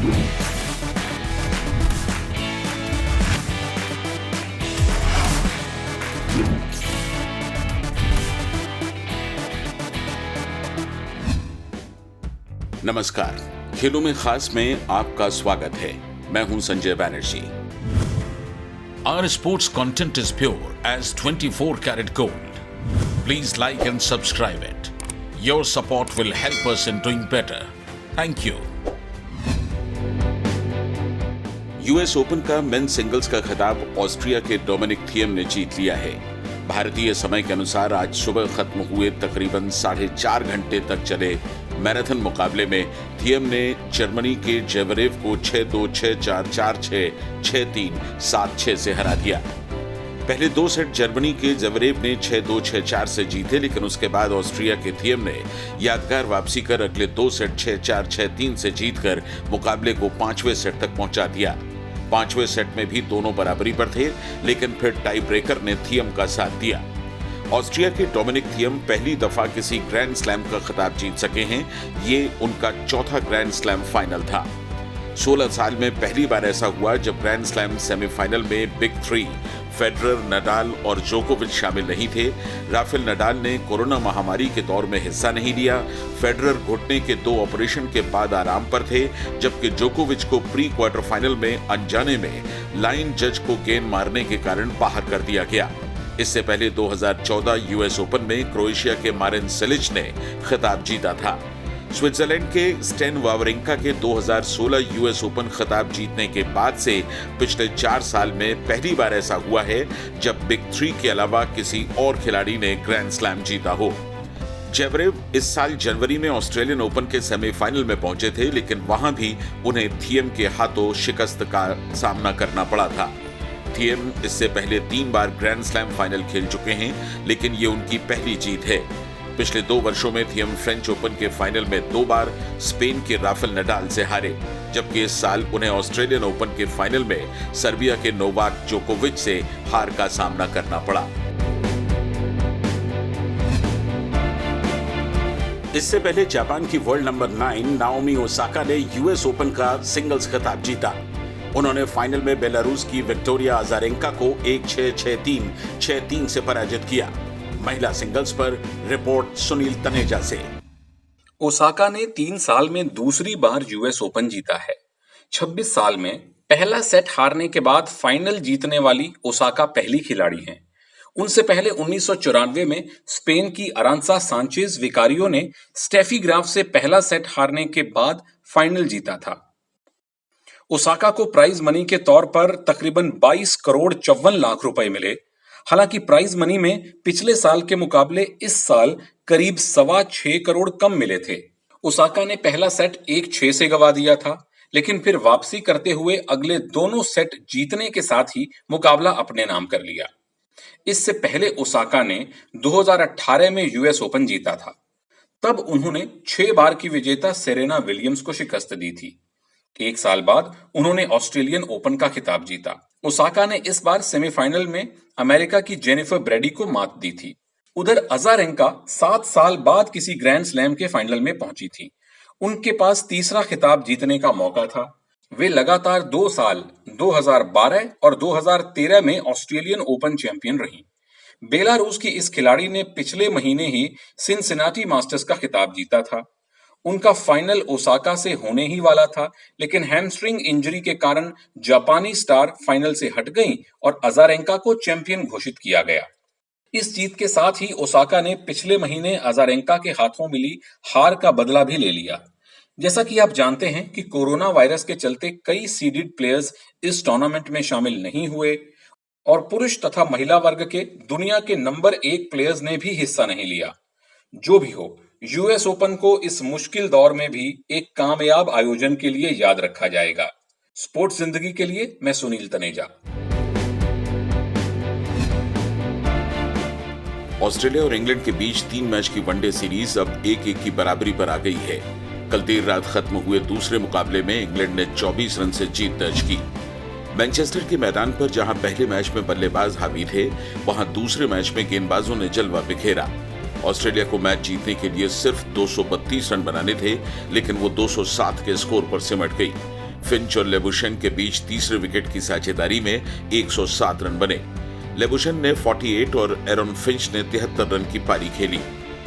नमस्कार, खेलों में खास में आपका स्वागत है। मैं हूं Sanjay Banerjee. Our sports content is pure as 24 karat gold. Please like and subscribe it. Your support will help us in doing better. Thank you. US open का मेन सिंगल्स का खिताब ऑस्ट्रिया के डोमिनिक थिएम ने जीत लिया है। भारतीय समय के अनुसार आज सुबह खत्म हुए तकरीबन 4.5 घंटे तक चले मैराथन मुकाबले में थिएम ने जर्मनी के जेवरेव को 6-2, 6-4, 4-6, 6-3, 7-6 से हरा दिया। पहले 2 सेट जर्मनी के जेवरेव ने 6-2, 6-4 से जीते, लेकिन उसके बाद ऑस्ट्रिया के थिएम ने यादगार वापसी कर अगले 2 सेट 6-4, 6-3 से जीतकर मुकाबले को 5वें सेट तक पहुंचा दिया। 5वें सेट में भी दोनों बराबरी पर थे, लेकिन फिर टाई ब्रेकर ने थिएम का साथ दिया। ऑस्ट्रिया के डोमिनिक थिएम पहली दफा किसी ग्रैंड स्लैम का खिताब जीत सके हैं। ये उनका चौथा ग्रैंड स्लैम फाइनल था। 16 साल में पहली बार ऐसा हुआ जब ग्रैंड स्लैम सेमीफाइनल में बिग 3 फेडरर, नडाल और जोकोविच शामिल नहीं थे। राफेल नडाल ने कोरोना महामारी के दौर में हिस्सा नहीं लिया। फेडरर घुटने के 2 ऑपरेशन के बाद आराम पर थे, जबकि जोकोविच को प्री क्वार्टर फाइनल में अनजाने में लाइन जज को गेंद मारने के कारण बाहर कर दिया गया। इससे पहले 2014 यूएस ओपन में क्रोएशिया के मारिन सिलिच ने खिताब जीता था। स्विट्जरलैंड के स्टेन वावरिंका के 2016 यूएस ओपन खिताब जीतने के बाद से पिछले 4 साल में पहली बार ऐसा हुआ है जब बिग 3 के अलावा किसी और खिलाड़ी ने ग्रैंड स्लैम जीता हो। जेवरेव इस साल जनवरी में ऑस्ट्रेलियन ओपन के सेमीफाइनल में पहुंचे थे, लेकिन वहां भी उन्हें थिएम के हाथों शिकस्त का सामना करना पड़ा था। थिएम इससे पहले 3 बार ग्रैंड स्लैम फाइनल खेल चुके हैं, लेकिन ये उनकी पहली जीत है। पिछले 2 वर्षों में थिएम फ्रेंच ओपन के फाइनल में 2 बार स्पेन के राफेल नडाल से हारे, जबकि इस साल उन्हें ऑस्ट्रेलियन ओपन के फाइनल में सर्बिया के नोवाक जोकोविच से हार का सामना करना पड़ा। इससे पहले जापान की वर्ल्ड नंबर 9 नाओमी ओसाका ने यूएस ओपन का सिंगल्स खिताब जीता। उन्होंने फाइनल में बेलारूस की विक्टोरिया अजारेंका को 1-6, 6-3, 6-3 से पराजित किया। महिला सिंगल्स पर रिपोर्ट सुनील तनेजा से। ओसाका ने 3 साल में दूसरी बार यूएस ओपन जीता है। 26 साल में पहला सेट हारने के बाद फाइनल जीतने वाली ओसाका पहली खिलाड़ी हैं। उनसे पहले 1994 में स्पेन की अरांसा सांचेज विकारियो ने स्टेफी ग्राफ से पहला सेट हारने के बाद फाइनल जीता था। ओसाका को प्राइज मनी के तौर पर तकरीबन 22 करोड़ 54 लाख रुपए मिले। हालांकि प्राइज मनी में पिछले साल के मुकाबले इस साल करीब 6.25 करोड़ कम मिले थे। ओसाका ने पहला सेट 1-6 से गंवा दिया था, लेकिन फिर वापसी करते हुए अगले दोनों सेट जीतने के साथ ही मुकाबला अपने नाम कर लिया। इससे पहले ओसाका ने 2018 में यूएस ओपन जीता था। तब उन्होंने 6 बार की विजेता सेरेना विलियम्स को शिकस्त दी थी। 1 साल बाद उन्होंने ऑस्ट्रेलियन ओपन का खिताब जीता। ओसाका ने इस बार सेमीफाइनल में अमेरिका की जेनिफर ब्रेडी को मात दी थी। उधर अजारेंका 7 साल बाद किसी ग्रैंड स्लैम के फाइनल में पहुंची थी। उनके पास तीसरा खिताब जीतने का मौका था। वे लगातार 2 साल 2012 और 2013 में ऑस्ट्रेलियन ओपन चैंपियन रहीं। बेलारूस की इस खिलाड़ी ने पिछले महीने ही सिनसिनाटी मास्टर्स का खिताब जीता था। उनका फाइनल ओसाका से होने ही वाला था, लेकिन हैमस्ट्रिंग इंजरी के कारण जापानी स्टार फाइनल से हट गईं और अजारेंका को चैंपियन घोषित किया गया। इस जीत के साथ ही ओसाका ने पिछले महीने अजारेंका के हाथों मिली हार का बदला भी ले लिया। जैसा कि आप जानते हैं कि कोरोना वायरस के चलते कई सीडेड प्लेयर्स इस टूर्नामेंट में शामिल नहीं हुए और पुरुष तथा महिला वर्ग के दुनिया के नंबर 1 प्लेयर्स ने भी हिस्सा नहीं लिया। जो भी हो, यूएस ओपन को इस मुश्किल दौर में भी एक कामयाब आयोजन के लिए याद रखा जाएगा। स्पोर्ट्स जिंदगी के लिए मैं सुनील तनेजा। ऑस्ट्रेलिया और इंग्लैंड के बीच 3 मैच की वनडे सीरीज अब 1-1 की बराबरी पर आ गई है। कल देर रात खत्म हुए दूसरे मुकाबले में इंग्लैंड ने 24 रन से जीत दर्ज की। मैनचेस्टर के मैदान पर जहां पहले मैच में बल्लेबाज हावी थे, वहां दूसरे मैच में गेंदबाजों ने जलवा बिखेरा। ऑस्ट्रेलिया को मैच जीतने के लिए सिर्फ 232 रन बनाने थे, लेकिन वो 207 के स्कोर पर सिमट गई। फिंच और लेबुशेन के बीच तीसरे विकेट की साझेदारी में 107 रन बने। लेबुशेन ने 48 और एरन फिंच ने 73 रन की पारी खेली।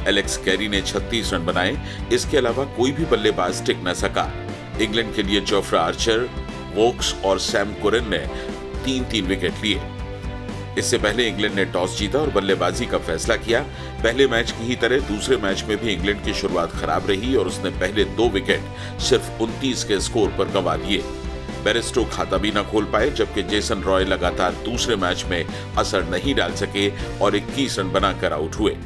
एलेक्स कैरी ने 36 रन बनाए। इसके अलावा कोई भी बल्लेबाज टिक न सका। इंग्लैंड के लिए जोफ्रा आर्चर, वोक्स और सैम कुरन ने 3-3 विकेट लिए। इससे पहले इंग्लैंड ने टॉस जीता और बल्लेबाजी का फैसला किया। पहले मैच की ही तरह दूसरे मैच में भी इंग्लैंड की शुरुआत खराब रही और उसने पहले 2 विकेट सिर्फ 29 के स्कोर पर गंवा दिए। बेरेस्टो खाता भी न खोल पाए, जबकि जेसन रॉय लगातार दूसरे मैच में असर नहीं डाल सके और 21 रन बनाकर आउट हुए।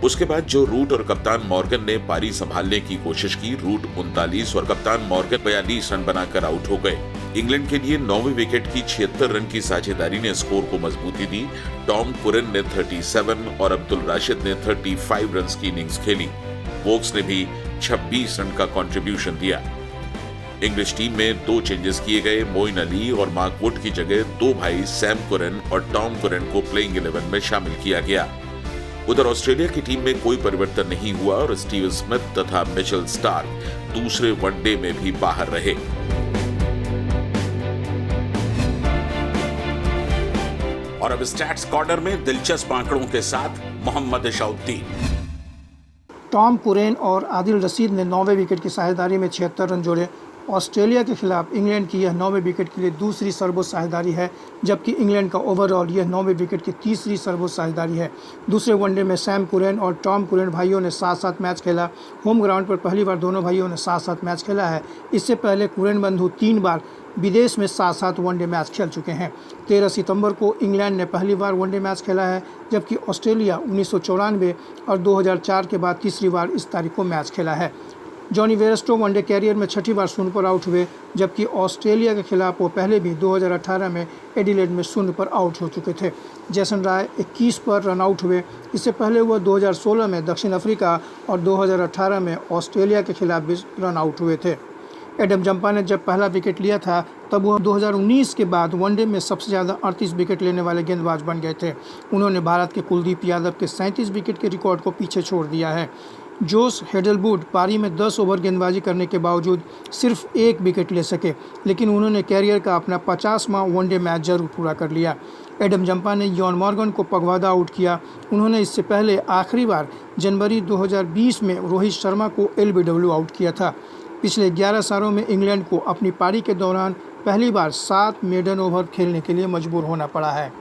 उसके बाद जो रूट और कप्तान मॉर्गन ने पारी संभालने की कोशिश की। रूट 39 और कप्तान मॉर्गन 42 रन बनाकर आउट हो गए। इंग्लैंड के लिए 9वें विकेट की 76 रन की साझेदारी ने स्कोर को मजबूती दी। टॉम कुरन ने 37 और अब्दुल राशिद ने 35 रन की इनिंग्स खेली। वोक्स ने भी 26 रन का कंट्रीब्यूशन दिया। इंग्लिश टीम में 2 चेंजेस किए गए। मोइन अली और मार्क वुड की जगह 2 भाई सैम कुरन और टॉम कुरन को प्लेइंग 11 में शामिल किया गया। उधर ऑस्ट्रेलिया की टीम में कोई परिवर्तन नहीं हुआ और स्टीव स्मिथ तथा मिचेल स्टार्क दूसरे वनडे में भी बाहर रहे। और अब स्टैट्स कॉर्नर में दिलचस्प आंकड़ों के साथ मोहम्मद इशाउद्दीन। टॉम कुरेन और आदिल रशीद ने 9वें विकेट की साझेदारी में 76 रन जोड़े। ऑस्ट्रेलिया के खिलाफ इंग्लैंड की यह 9वें विकेट के लिए दूसरी सर्वोच्च साझेदारी है, जबकि इंग्लैंड का ओवरऑल यह 9वें विकेट की तीसरी सर्वोच्च साझेदारी है। दूसरे वनडे में सैम कुरेन और टॉम कुरेन भाइयों ने 7-7 मैच खेला। होम ग्राउंड पर पहली बार दोनों भाइयों ने 7-7 मैच खेला है। इससे पहले कुरेन बंधु 3 बार विदेश में 7-7 वनडे मैच खेल चुके हैं। 13 सितंबर को इंग्लैंड ने पहली बार वनडे मैच खेला है, जबकि ऑस्ट्रेलिया 1994 और 2004 के बाद तीसरी बार इस तारीख को मैच खेला है। जॉनी बेयरस्टो वनडे कैरियर में 6ठी बार शून्य पर आउट हुए, जबकि ऑस्ट्रेलिया के खिलाफ वो पहले भी 2018 में एडिलेड में शून्य पर आउट हो चुके थे। जेसन रॉय 21 पर रन आउट हुए। इससे पहले वह 2016 में दक्षिण अफ्रीका और 2018 में ऑस्ट्रेलिया के खिलाफ भी रन आउट हुए थे। एडम जंपा ने जब पहला विकेट लिया था तब वह 2019 के बाद वनडे में सबसे ज़्यादा 38 विकेट लेने वाले गेंदबाज बन गए थे। उन्होंने भारत के कुलदीप यादव के 37 विकेट के रिकॉर्ड को पीछे छोड़ दिया है। जोश हेजलवुड पारी में 10 ओवर गेंदबाजी करने के बावजूद सिर्फ 1 विकेट ले सके, लेकिन उन्होंने कैरियर का अपना 50वां वनडे मैच जरूर पूरा कर लिया। एडम जंपा ने यॉन मॉर्गन को पगवादा आउट किया। उन्होंने इससे पहले आखिरी बार जनवरी 2020 में रोहित शर्मा को LBW आउट किया था। पिछले 11 सालों में इंग्लैंड को अपनी पारी के दौरान पहली बार 7 मेडन ओवर खेलने के लिए मजबूर होना पड़ा है।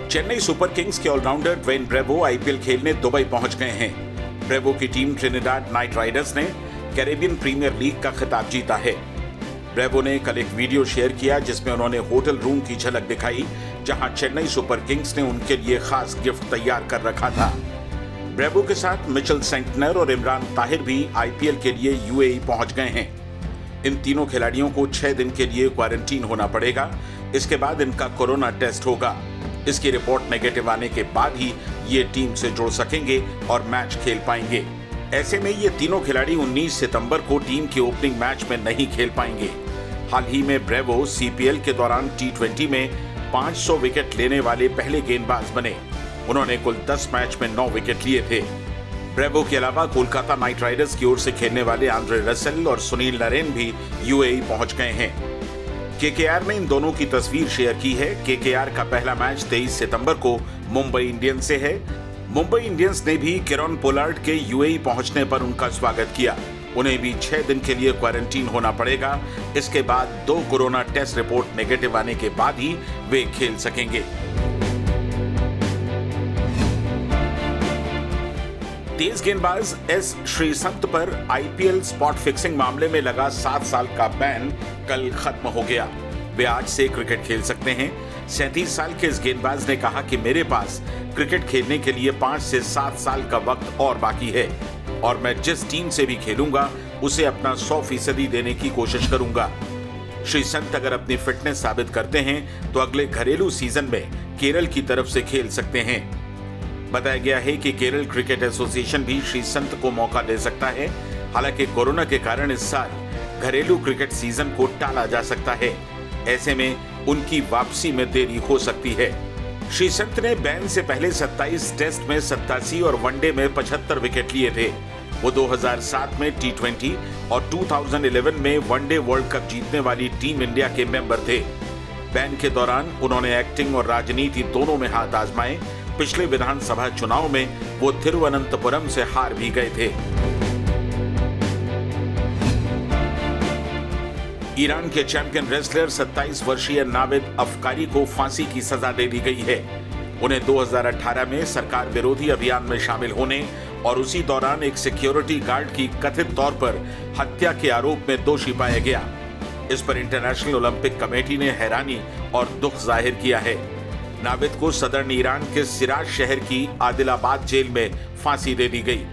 चेन्नई सुपर किंग्स के ऑलराउंडर ड्वेन ब्रेवो आईपीएल खेलने दुबई पहुंच गए हैं। ब्रेवो की टीम ट्रिनिडाड नाइट राइडर्स ने कैरेबियन प्रीमियर लीग का खिताब जीता है। ब्रेवो ने कल एक वीडियो शेयर किया जिसमें उन्होंने होटल रूम की झलक दिखाई, जहां चेन्नई सुपर किंग्स ने उनके लिए खास गिफ्ट तैयार कर रखा था। ब्रेवो के साथ मिचेल सेंटनर और इमरान ताहिर भी आईपीएल के लिए यूएई पहुंच गए हैं। इन तीनों खिलाड़ियों को 6 दिन के लिए क्वारंटीन होना पड़ेगा। इसके बाद इनका कोरोना टेस्ट होगा। इसकी रिपोर्ट नेगेटिव आने के बाद ही ये टीम से जुड़ सकेंगे और मैच खेल पाएंगे। ऐसे में ये तीनों खिलाड़ी 19 सितंबर को टीम के ओपनिंग मैच में नहीं खेल पाएंगे। हाल ही में ब्रेवो सीपीएल के दौरान T20 में 500 विकेट लेने वाले पहले गेंदबाज बने। उन्होंने कुल 10 मैच में 9 विकेट लिए थे। ब्रेवो के अलावा कोलकाता नाइट राइडर्स की ओर से खेलने वाले आंद्रे रसेल और सुनील नरेन भी यूएई पहुंच गए हैं। केकेआर ने इन दोनों की तस्वीर शेयर की है। केकेआर का पहला मैच 23 सितंबर को मुंबई इंडियंस से है। मुंबई इंडियंस ने भी किरण पोलार्ड के यूएई पहुंचने पर उनका स्वागत किया। उन्हें भी 6 दिन के लिए क्वारंटीन होना पड़ेगा। इसके बाद 2 कोरोना टेस्ट रिपोर्ट नेगेटिव आने के बाद ही वे खेल सकेंगे। तेज गेंदबाज एस श्रीसंत पर आईपीएल स्पॉट फिक्सिंग मामले में लगा 7 साल का बैन कल खत्म हो गया। वे आज से क्रिकेट खेल सकते हैं। 37 साल के इस गेंदबाज ने कहा कि मेरे पास क्रिकेट खेलने के लिए 5 से 7 साल का वक्त और बाकी है और मैं जिस टीम से भी खेलूंगा उसे अपना 100% देने की कोशिश करूंगा। श्रीसंत अगर अपनी फिटनेस साबित करते हैं तो अगले घरेलू सीजन में केरल की तरफ से खेल सकते हैं। बताया गया है कि केरल क्रिकेट एसोसिएशन भी श्रीसंत को मौका दे सकता है। हालांकि कोरोना के कारण इस साल घरेलू क्रिकेट सीजन को टाला जा सकता है। ऐसे में उनकी वापसी में देरी हो सकती है। श्रीसंत ने बैन से पहले 27 टेस्ट में 87 और वनडे में 75 विकेट लिए थे। वो 2007 में T20 और 2011 में वनडे वर्ल्ड कप जीतने वाली टीम इंडिया के मेंबर थे। बैन के दौरान उन्होंने एक्टिंग और राजनीति दोनों में हाथ आजमाए। पिछले विधानसभा चुनाव में वो तिरुवनंतपुरम से हार भी गए थे। ईरान के चैंपियन रेसलर 27 वर्षीय नाविद अफकारी को फांसी की सजा दे दी गई है। उन्हें 2018 में सरकार विरोधी अभियान में शामिल होने और उसी दौरान एक सिक्योरिटी गार्ड की कथित तौर पर हत्या के आरोप में दोषी पाया गया। इस पर इंटरनेशनल ओलंपिक कमेटी ने हैरानी और दुख जाहिर किया है। नाविद को सदर्न ईरान के सिराज शहर की आदिलाबाद जेल में फांसी दे दी गई।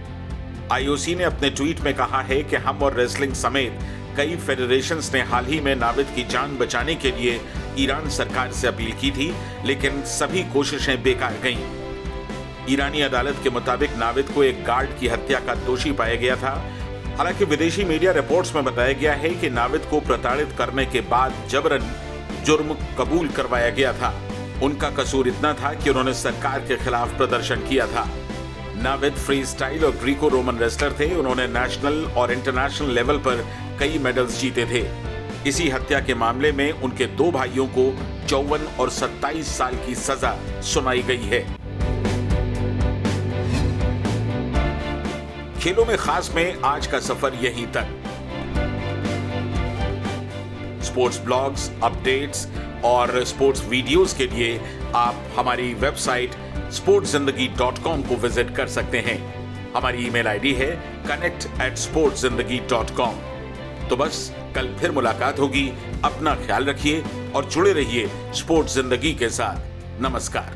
आईओसी ने अपने ट्वीट में कहा है कि हम और रेसलिंग समेत कई फेडरेशंस ने हाल ही में नाविद की जान बचाने के लिए ईरान सरकार से अपील की थी, लेकिन सभी कोशिशें बेकार गईं। ईरानी अदालत के मुताबिक नाविद को एक गार्ड की हत्या का दोषी पाया गया था। हालांकि विदेशी मीडिया रिपोर्ट्स में बताया गया है कि नाविद को प्रताड़ित करने के बाद जबरन जुर्म कबूल करवाया गया था। उनका कसूर इतना था कि उन्होंने सरकार के खिलाफ प्रदर्शन किया था। नाविद फ्री स्टाइल और ग्रीको रोमन रेसलर थे। उन्होंने नेशनल और इंटरनेशनल लेवल पर कई मेडल्स जीते थे। इसी हत्या के मामले में उनके दो भाइयों को 54 और 27 साल की सजा सुनाई गई है। खेलों में खास में आज का सफर यहीं तक। स्पोर्ट्स ब्लॉग्स, अपडेट्स और स्पोर्ट्स वीडियोस के लिए आप हमारी वेबसाइट sportszindagi.com को विजिट कर सकते हैं। हमारी ईमेल आईडी है connect@sportszindagi.com। तो बस कल फिर मुलाकात होगी। अपना ख्याल रखिए और जुड़े रहिए स्पोर्ट्स जिंदगी के साथ। नमस्कार।